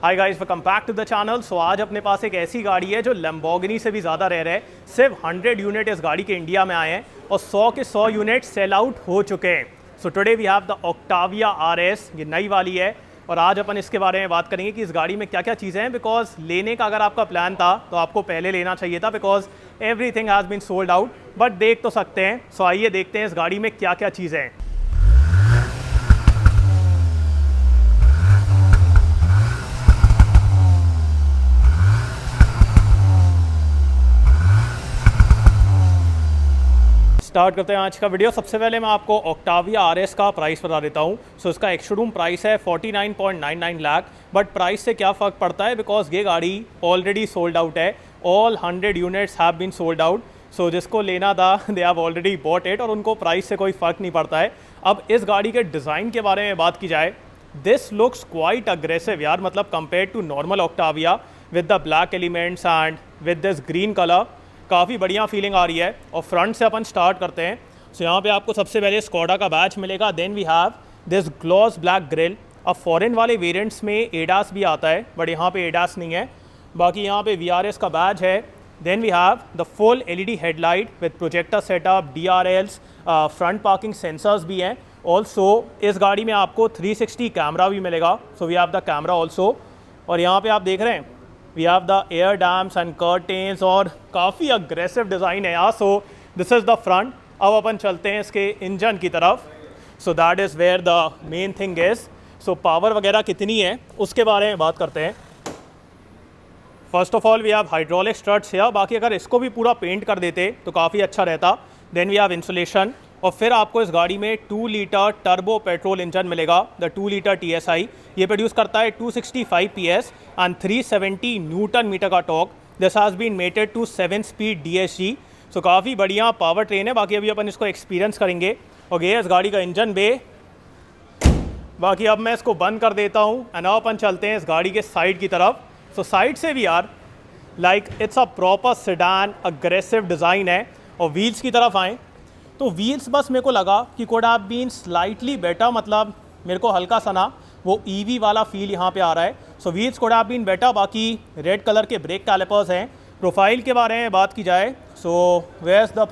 Hi guys, welcome back to the channel. So आज अपने पास एक ऐसी गाड़ी है जो लैम्बोर्गिनी से भी ज़्यादा रेयर है। सिर्फ 100 यूनिट इस गाड़ी के इंडिया में आए हैं और 100 के 100 यूनिट सेल आउट हो चुके हैं। So today we have the Octavia RS, ये नई वाली है और आज अपन इसके बारे में बात करेंगे कि इस गाड़ी में क्या क्या चीज़ें हैं। बिकॉज लेने का अगर आपका प्लान था तो आपको पहले लेना चाहिए था, because everything has been sold out, but देख तो सकते हैं। सो आइए देखते हैं इस गाड़ी में क्या क्या चीज़ें हैं। स्टार्ट करते हैं आज का वीडियो। सबसे पहले मैं आपको ऑक्टाविया आरएस का प्राइस बता देता हूँ। सो इसका एक्स-शोरूम प्राइस है 49.99 लाख, बट प्राइस से क्या फ़र्क पड़ता है बिकॉज ये गाड़ी ऑलरेडी सोल्ड आउट है। All 100 units have been sold out. So जिसको लेना था they have already bought it और उनको प्राइस से कोई फ़र्क नहीं पड़ता है। अब इस गाड़ी के डिज़ाइन के बारे में बात की जाए, दिस लुक्स क्वाइट अग्रेसिव यार, मतलब compare to normal Octavia with the black elements and with this green colour, काफ़ी बढ़िया फीलिंग आ रही है। और फ्रंट से अपन स्टार्ट करते हैं। सो यहाँ पे आपको सबसे पहले स्कोडा का बैच मिलेगा। Then we have this gloss black grille. अब फॉरेन वाले वेरिएंट्स में एडास भी आता है, बट यहाँ पे एडास नहीं है। बाकी यहाँ पे VRS का बैच है। Then we have the full LED headlight with projector setup, DRLs, front parking sensors भी हैं। ऑल्सो इस गाड़ी में आपको 360 कैमरा भी मिलेगा। So we have the camera also. और यहाँ पे आप देख रहे हैं we have the air dams and curtains और काफ़ी अग्रेसिव डिज़ाइन है यार। So this is the front. अब अपन चलते हैं इसके इंजन की तरफ। So that is where the main thing is. सो पावर वगैरह कितनी है उसके बारे में बात करते हैं। First of all we have hydraulic struts है। बाकी अगर इसको भी पूरा पेंट कर देते तो काफ़ी अच्छा रहता। Then we have insulation. और फिर आपको इस गाड़ी में 2 लीटर टर्बो पेट्रोल इंजन मिलेगा, द 2 लीटर TSI। ये प्रोड्यूस करता है 265 PS एंड 370 न्यूटन मीटर का torque. This has been mated to 7 speed DSG। So काफ़ी बढ़िया पावर ट्रेन है। बाकी अभी अपन इसको एक्सपीरियंस करेंगे। और ये इस गाड़ी का इंजन बे। बाकी अब मैं इसको बंद कर देता हूँ एंड अब अपन चलते हैं इस गाड़ी के साइड की तरफ। सो साइड से भी यार like it's a proper sedan, aggressive design है। और व्हील्स की तरफ आएँ तो व्हील्स बस मेरे को लगा कि could have been slightly better, मतलब मेरे को हल्का सा ना वो EV वाला फील यहाँ पे आ रहा है। So wheels could have been better. बाकी रेड कलर के ब्रेक कैलिपर्स हैं। प्रोफाइल के बारे में बात की जाए, so where is the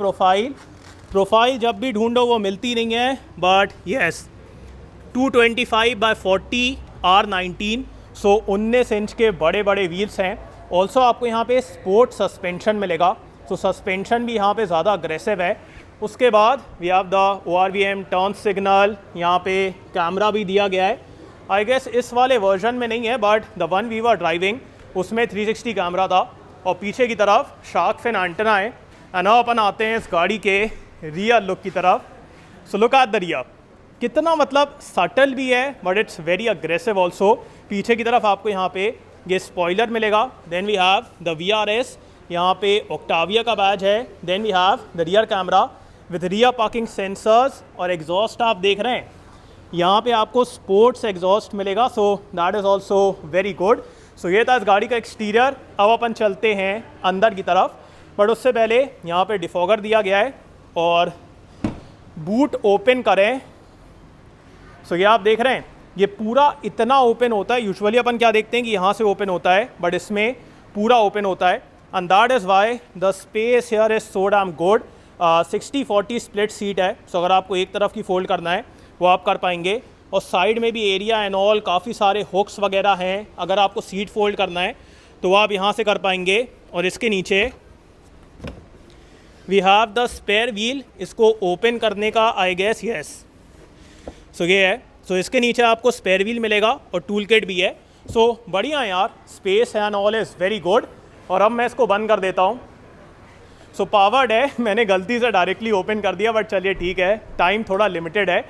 profile जब भी ढूंढो वो मिलती नहीं है, but yes 225/40 R19। So 19 inch के बड़े बड़े व्हील्स हैं। ऑल्सो आपको यहाँ पे स्पोर्ट सस्पेंशन मिलेगा। सो सस्पेंशन भी यहाँ पे ज़्यादा अग्रेसिव है। उसके बाद we have the ORVM turn signal. यहाँ पे कैमरा भी दिया गया है। आई गेस इस वाले वर्जन में नहीं है, but the one we were driving उसमें 360 कैमरा था। और पीछे की तरफ शार्क फिन एंटेना है। एंड अब अपन आते हैं इस गाड़ी के रियर लुक की तरफ। So look at the rear, कितना मतलब सटल भी है but it's very aggressive also. पीछे की तरफ आपको यहाँ पे ये स्पॉइलर मिलेगा। Then we have the VRS, यहाँ पे ऑक्टाविया का बैज है। Then we have the rear camera with rear parking sensors. और एग्जॉस्ट आप देख रहे हैं यहाँ पे आपको स्पोर्ट्स एग्जॉस्ट मिलेगा। So that is also very good. So ये था इस गाड़ी का एक्सटीरियर। अब अपन चलते हैं अंदर की तरफ, बट उससे पहले यहाँ पे डिफॉगर दिया गया है। और बूट ओपन करें, सो ये आप देख रहे हैं ये पूरा इतना ओपन होता है। यूजुअली अपन क्या देखते हैं कि यहाँ से ओपन होता है, बट इसमें पूरा ओपन होता है। And that is why the space here is so damn good. 60-40 split seat है। सो अगर आपको एक तरफ की फोल्ड करना है वो आप कर पाएंगे। और साइड में भी एरिया एंड ऑल, काफ़ी सारे हुक्स वगैरह हैं। अगर आपको सीट फोल्ड करना है तो आप यहाँ से कर पाएंगे। और इसके नीचे we have the spare wheel. इसको ओपन करने का आई गेस येस, सो ये है। सो इसके नीचे आपको स्पेयर व्हील मिलेगा और टूल किट भी है। सो बढ़िया यार, space and all is very good. और अब मैं इसको बंद कर देता हूँ। सो पावर्ड है, मैंने गलती से डायरेक्टली ओपन कर दिया, बट चलिए ठीक है, टाइम थोड़ा लिमिटेड है।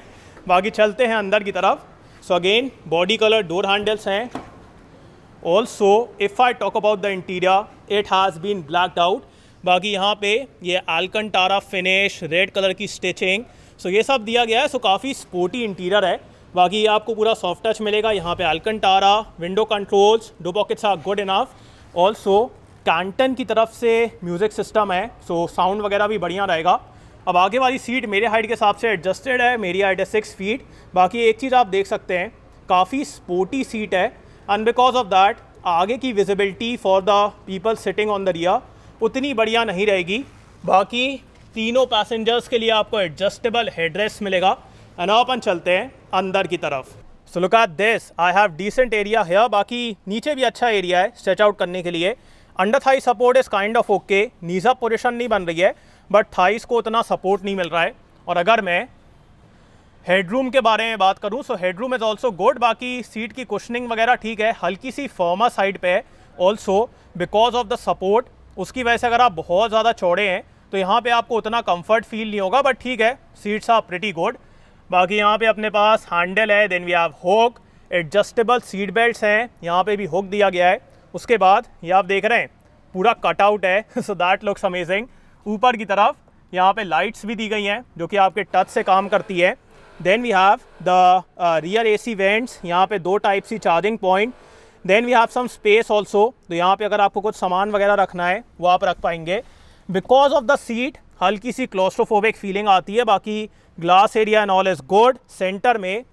बाकी चलते हैं अंदर की तरफ। So again body colour door handles हैं। Also if I talk about the interior, it has been blacked out. बाकी यहाँ पे ये अल्कंटारा फिनिश, रेड कलर की स्टिचिंग, सो ये सब दिया गया है। सो काफ़ी स्पोर्टी इंटीरियर है। बाकी आपको पूरा सॉफ्ट टच मिलेगा। यहाँ पे Alcantara, window controls, 2 pockets are good enough. Also कैंटन की तरफ से म्यूज़िक सिस्टम है। सो साउंड वगैरह भी बढ़िया रहेगा। अब आगे वाली सीट मेरे हाइट के हिसाब से एडजस्टेड है। मेरी हाइट है 6 फीट। बाकी एक चीज़ आप देख सकते हैं, काफ़ी स्पोर्टी सीट है एंड बिकॉज ऑफ दैट आगे की visibility for the people sitting on the rear उतनी बढ़िया नहीं रहेगी। बाकी तीनों पैसेंजर्स के लिए आपको एडजस्टेबल हेडरेस्ट मिलेगा। एंड अपन चलते हैं अंदर की तरफ। So look at this, I have decent area है। बाकी नीचे भी अच्छा एरिया है स्ट्रेच आउट करने के लिए। Under Thai support is kind of okay, knees up position नहीं बन रही है, बट थाइस को उतना सपोर्ट नहीं मिल रहा है। और अगर मैं हेडरूम के बारे में बात करूं, सो हेडरूम इज़ ऑल्सो गुड। बाकी सीट की कुशनिंग वगैरह ठीक है, हल्की सी फर्मा साइड पे है also because of the support. उसकी वजह से अगर आप बहुत ज़्यादा चौड़े हैं तो यहाँ पे आपको उतना कंफर्ट फील नहीं होगा, बट ठीक है, सीट्स आर प्रिटी गुड। बाकी यहाँ पे अपने पास हैंडल है, then we have hook, adjustable seat belts हैं, यहाँ पे भी हुक दिया गया है। उसके बाद ये आप देख रहे हैं पूरा कटआउट है, सो दैट लुक्स अमेजिंग। ऊपर की तरफ यहाँ पे लाइट्स भी दी गई हैं जो कि आपके टच से काम करती है। Then we have the rear AC vents, यहाँ पे 2 type C charging point. Then we have some space also, तो यहाँ पे अगर आपको कुछ सामान वगैरह रखना है वो आप रख पाएंगे। बिकॉज ऑफ द सीट हल्की सी क्लोस्ट्रोफोबिक फीलिंग आती है। बाकी glass area and all is good. Centre में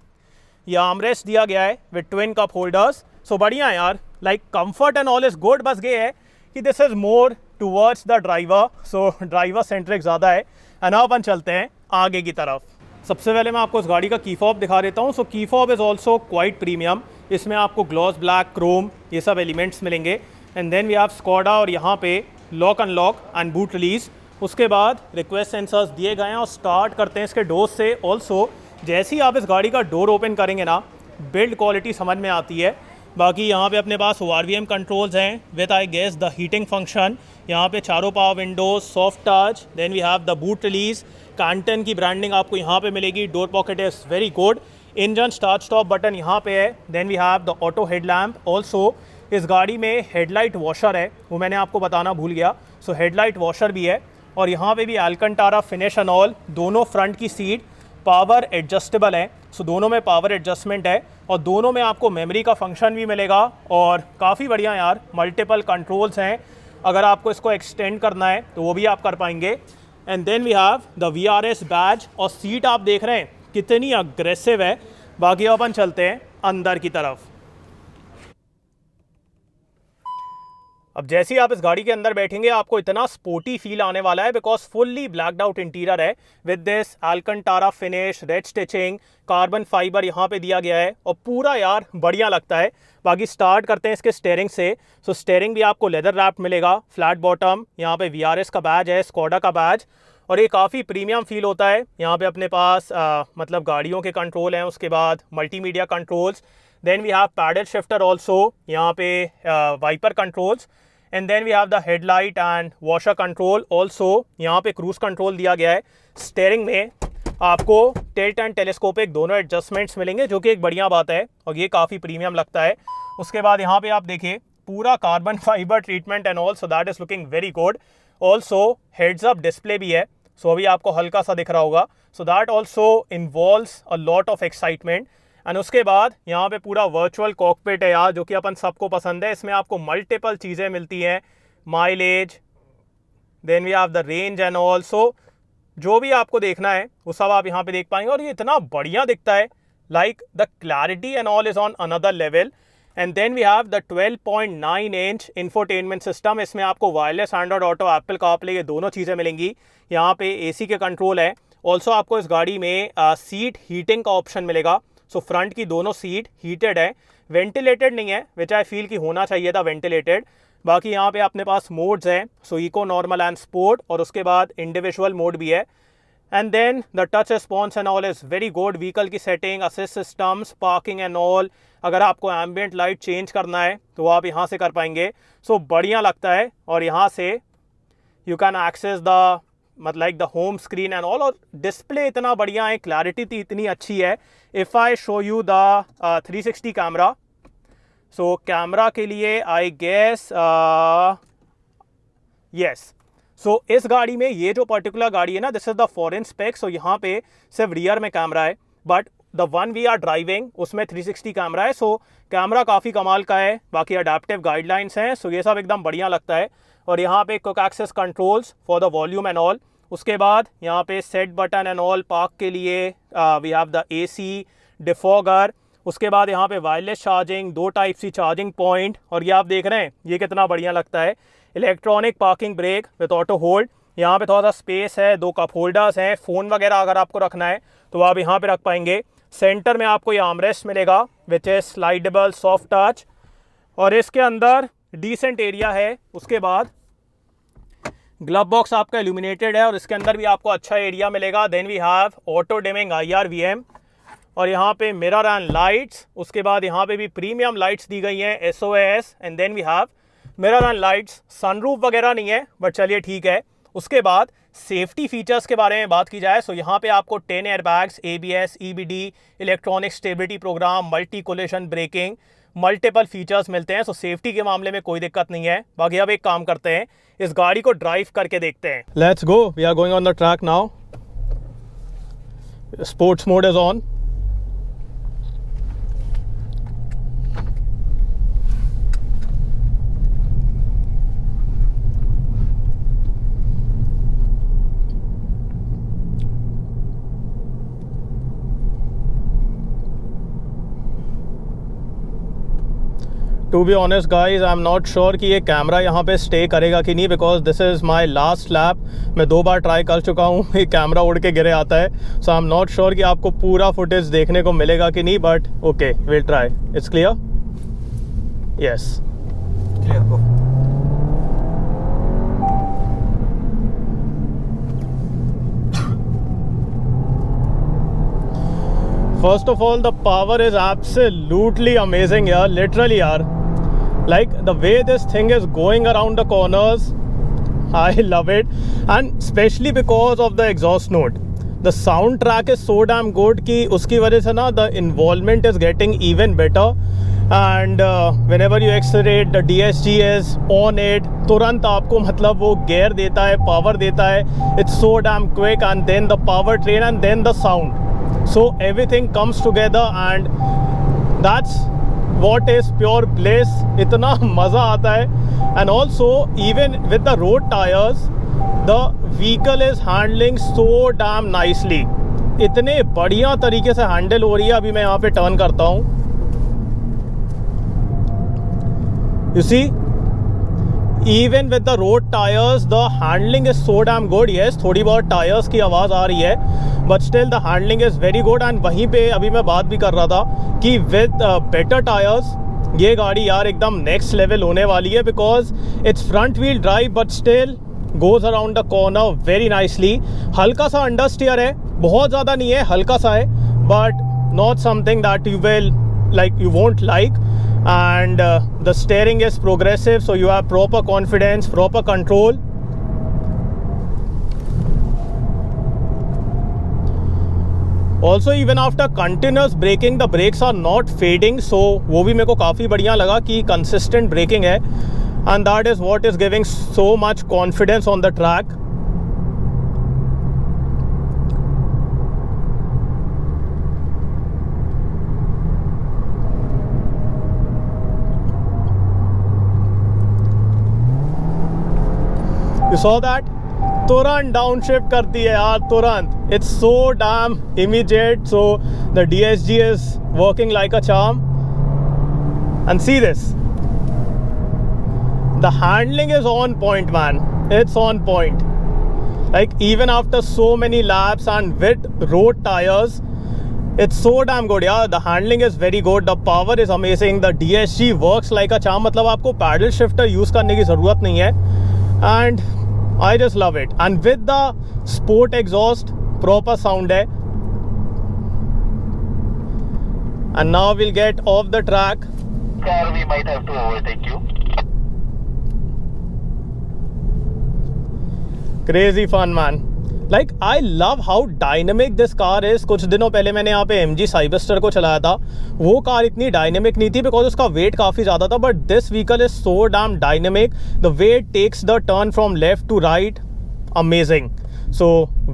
ये आर्मरेस्ट दिया गया है विद ट्विन कप होल्डर्स, सो बढ़िया यार, like comfort and all is good. बस ये है कि this is more towards the driver, so driver centric ज़्यादा है। एंड अब अपन चलते हैं आगे की तरफ। सबसे पहले मैं आपको इस गाड़ी का की फॉब दिखा देता हूँ। So key fob is also quite premium, इसमें आपको ग्लॉस ब्लैक, क्रोम, ये सब एलिमेंट्स मिलेंगे। And then we have Skoda, और यहाँ पे lock unlock and boot release. उसके बाद रिक्वेस्ट सेंसर्स दिए गए हैं। और स्टार्ट करते हैं इसके डोर से। ऑल्सो जैसे ही आप इस गाड़ी का डोर ओपन करेंगे ना, बिल्ड क्वालिटी समझ में आती है। बाकी यहाँ पे अपने पास ORVM कंट्रोल्स हैं with I guess the heating function. यहाँ पे चारों power windows, soft touch. Then we have the boot release, Canton की ब्रांडिंग आपको यहाँ पे मिलेगी। Door pocket is very good. Engine start stop button यहाँ पे है। Then we have the auto headlamp. Also इस गाड़ी में हेडलाइट वॉशर है, वो मैंने आपको बताना भूल गया। सो हेडलाइट वॉशर भी है। और यहाँ पे भी अल्कंटारा फिनिश एंड ऑल। दोनों फ्रंट की सीट पावर एडजस्टेबल है, सो दोनों में पावर एडजस्टमेंट है। और दोनों में आपको मेमोरी का फंक्शन भी मिलेगा। और काफ़ी बढ़िया यार, मल्टीपल कंट्रोल्स हैं। अगर आपको इसको एक्सटेंड करना है तो वो भी आप कर पाएंगे। And then we have the VRS badge. और सीट आप देख रहे हैं कितनी अग्रेसिव है। बाकी अपन चलते हैं अंदर की तरफ। अब जैसे ही आप इस गाड़ी के अंदर बैठेंगे आपको इतना स्पोर्टी फील आने वाला है, because fully blacked out interior है with this Alcantara finish, red stitching, carbon fibre यहाँ पे दिया गया है। और पूरा यार बढ़िया लगता है। बाकी स्टार्ट करते हैं इसके स्टेयरिंग से। सो स्टेयरिंग भी आपको लेदर रैप मिलेगा, फ्लैट बॉटम। यहाँ पे VRS का बैज है, स्कॉडा का बैज। और ये काफ़ी प्रीमियम फील होता है। यहाँ पे अपने पास मतलब गाड़ियों के कंट्रोल हैं। उसके बाद multimedia controls. Then we have paddle shifter also, यहाँ पे wiper controls. And then we have the headlight and washer control also. यहाँ पे क्रूज कंट्रोल दिया गया है। स्टेयरिंग में आपको टिल्ट एंड टेलीस्कोपिक दोनों एडजस्टमेंट्स मिलेंगे, जो कि एक बढ़िया बात है और ये काफ़ी प्रीमियम लगता है। उसके बाद यहाँ पे आप देखिए पूरा carbon fibre treatment and all, so that is looking very good. Also heads up display भी है, सो अभी आपको हल्का सा दिख रहा होगा। So that also involves a lot of excitement. And उसके बाद यहाँ पे पूरा वर्चुअल कॉकपिट है यार, जो कि अपन सबको पसंद है। इसमें आपको मल्टीपल चीज़ें मिलती हैं, mileage, then we have the range and all. So जो भी आपको देखना है वो सब आप यहाँ पे देख पाएंगे। और ये इतना बढ़िया दिखता है, like the clarity and all is on another level. And then we have the 12.9 inch infotainment system. इसमें आपको wireless Android auto, Apple CarPlay, ये दोनों चीज़ें मिलेंगी। यहाँ पे AC के कंट्रोल है। ऑल्सो आपको इस गाड़ी में सीट हीटिंग का ऑप्शन मिलेगा। सो फ्रंट की दोनों सीट हीटेड है, वेंटिलेटेड नहीं है, विच आई फील कि होना चाहिए था वेंटिलेटेड। बाकी यहाँ पे अपने पास मोड्स हैं, so eco, normal and sport. और उसके बाद इंडिविजुअल मोड भी है। And then the touch response and all is very good. Vehicle की setting, assist systems, parking and all. अगर आपको एम्बियंट लाइट चेंज करना है तो आप यहाँ से कर पाएंगे। सो बढ़िया लगता है। और यहाँ से यू कैन एक्सेस द मतलब like the home screen and all. और डिस्प्ले इतना बढ़िया है, क्लैरिटी इतनी अच्छी है। If I show you the 360 camera, so camera के लिए आई गेस यस। सो इस गाड़ी में ये जो पर्टिकुलर गाड़ी है ना, this is the foreign spec. So यहाँ पे सिर्फ रियर में कैमरा है, but the one we are driving उसमें 360 कैमरा है। सो कैमरा काफ़ी कमाल का है। बाकी अडेप्टिव गाइडलाइंस हैं, सो ये सब एकदम बढ़िया लगता है। और यहाँ पे quick access controls for the volume and all. उसके बाद यहाँ पे set button and all, park के लिए we have the AC, defogger. उसके बाद यहाँ पे wireless charging, 2 type C charging point, और ये आप देख रहे हैं ये कितना बढ़िया लगता है, electronic parking brake with auto hold. यहाँ पे थोड़ा सा स्पेस है, 2 कप होल्डर्स हैं, फ़ोन वगैरह अगर आपको रखना है तो आप यहाँ पे रख पाएंगे। सेंटर में आपको ये आर्मरेस्ट मिलेगा which is slidable soft touch, और इसके अंदर डिसेंट एरिया है। उसके बाद ग्लव बॉक्स आपका इल्यूमिनेटेड है और इसके अंदर भी आपको अच्छा एरिया मिलेगा। Then we have auto dimming IRVM, और यहाँ पे मिरर एंड लाइट्स। उसके बाद यहाँ पे भी प्रीमियम लाइट्स दी गई हैं, SOS, and then we have mirror and lights. Sunroof वगैरह नहीं है बट चलिए ठीक है। उसके बाद सेफ्टी फीचर्स के बारे में बात की जाए, सो यहाँ पे आपको 10 airbags, ABS, EBD, electronic stability programme, multi collision braking, multiple features मिलते हैं। सो सेफ्टी के मामले में कोई दिक्कत नहीं है। बाकी अब एक काम करते हैं, इस गाड़ी को ड्राइव करके देखते हैं। Let's go, we are going on the track now. Sports mode is on. To be honest guys, I am not sure कि ये कैमरा यहाँ पे स्टे करेगा कि नहीं, because this is my last lap. मैं 2 बार ट्राई कर चुका हूँ, ये कैमरा उड़ के गिरे आता है। सो आई एम नॉट श्योर कि आपको पूरा फुटेज देखने को मिलेगा कि नहीं, but okay, will try. It's clear? Yes, clear. Go. First of all, the power is absolutely amazing यार, literally यार. Like the way this thing is going around the corners, I love it, and especially because of the exhaust note. The soundtrack is so damn good कि उसकी वजह से ना the involvement is getting even better. And whenever you accelerate, the DSG is on it. तुरंत आपको मतलब वो gear देता है, power देता है. It's so damn quick, and then the powertrain and then the sound. So everything comes together and that's what is pure bliss. इतना मज़ा आता है. And also even with the road tires, the vehicle is handling so damn nicely. इतने बढ़िया तरीके से handle हो रही है. अभी मैं यहाँ पे टर्न करता हूँ. You see, even with the road tires, the handling is so damn good. Yes, थोड़ी बहुत टायर्स की आवाज़ आ रही है, but still the handling is very good. And वहीं पे अभी मैं बात भी कर रहा था कि with better tires ये गाड़ी यार एकदम नेक्स्ट लेवल होने वाली है, because it's front wheel drive but still goes around the corner very nicely. हल्का सा अंडर स्टीयर है, बहुत ज़्यादा नहीं है, हल्का सा है, but not something that you won't like. And the steering is progressive, so you have proper confidence, proper control. Also, even after continuous braking, the brakes are not fading, so वो भी मेरे को काफ़ी बढ़िया लगा कि consistent braking है, and that is what is giving so much confidence on the track. You saw that? तुरंत डाउन शिफ्ट करती है यार, तुरंत. It's so damn immediate. So the DSG is working like a charm. And see this. The handling is on point, man. It's on point. Like even after so many laps and with road tires, it's so damn good. Yeah, the handling is very good. The power is amazing. The DSG works like a charm. मतलब आपको pedal shifter use करने की ज़रूरत नहीं है. And I just love it. And with the sport exhaust, proper sound है. And now we'll get off the track. Car, we might have to overtake you. Crazy fun, man. Like I love how dynamic this car is. कुछ दिनों पहले मैंने यहाँ पे MG Cyberster को चलाया था. वो कार इतनी डायनेमिक नहीं थी बिकॉज उसका वेट काफ़ी ज़्यादा था, but this vehicle is so damn dynamic. The way it takes the turn from left to right, amazing. So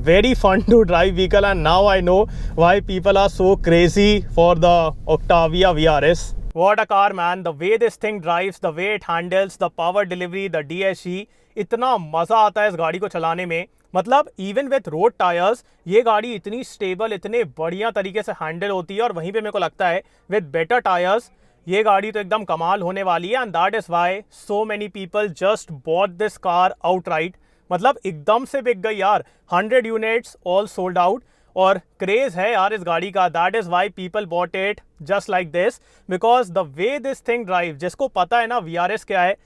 very fun to drive vehicle, and now I know why people are so crazy for the Octavia VRS. What a car, man. The way this thing drives, the way it handles, the power delivery, the DSG, इतना मज़ा आता है इस गाड़ी को चलाने में. मतलब इवन विथ रोड टायर्स ये गाड़ी इतनी स्टेबल, इतने बढ़िया तरीके से हैंडल होती है. और वहीं पे मेरे को लगता है विद बेटर टायर्स ये गाड़ी तो एकदम कमाल होने वाली है. And that is why so many people just bought this car outright. मतलब एकदम से बिक गई यार. 100 यूनिट्स ऑल सोल्ड आउट. और क्रेज है यार इस गाड़ी का. That is why people bought it just like this, because the way this thing drive, जिसको पता है ना VRS क्या है,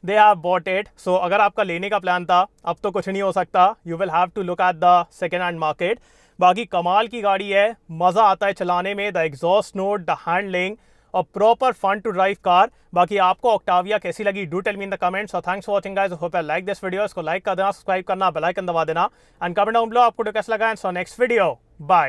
दे हैव बॉट इट. सो अगर आपका लेने का प्लान था, अब तो कुछ नहीं हो सकता. You will have to look at the second hand market. बाकी कमाल की गाड़ी है, मज़ा आता है चलाने में. The exhaust note, the handling, और proper fun to drive car. बाकी आपको ऑक्टाविया कैसी लगी, do tell me in the comments. और thanks for watching guys. Hope you like this video. इसको लाइक कर देना, सब्सक्राइब करना, बेल आइकन दबा देना, एंड कमेंट डाउन बिलो आपको कैसा लगा. And so next video, bye.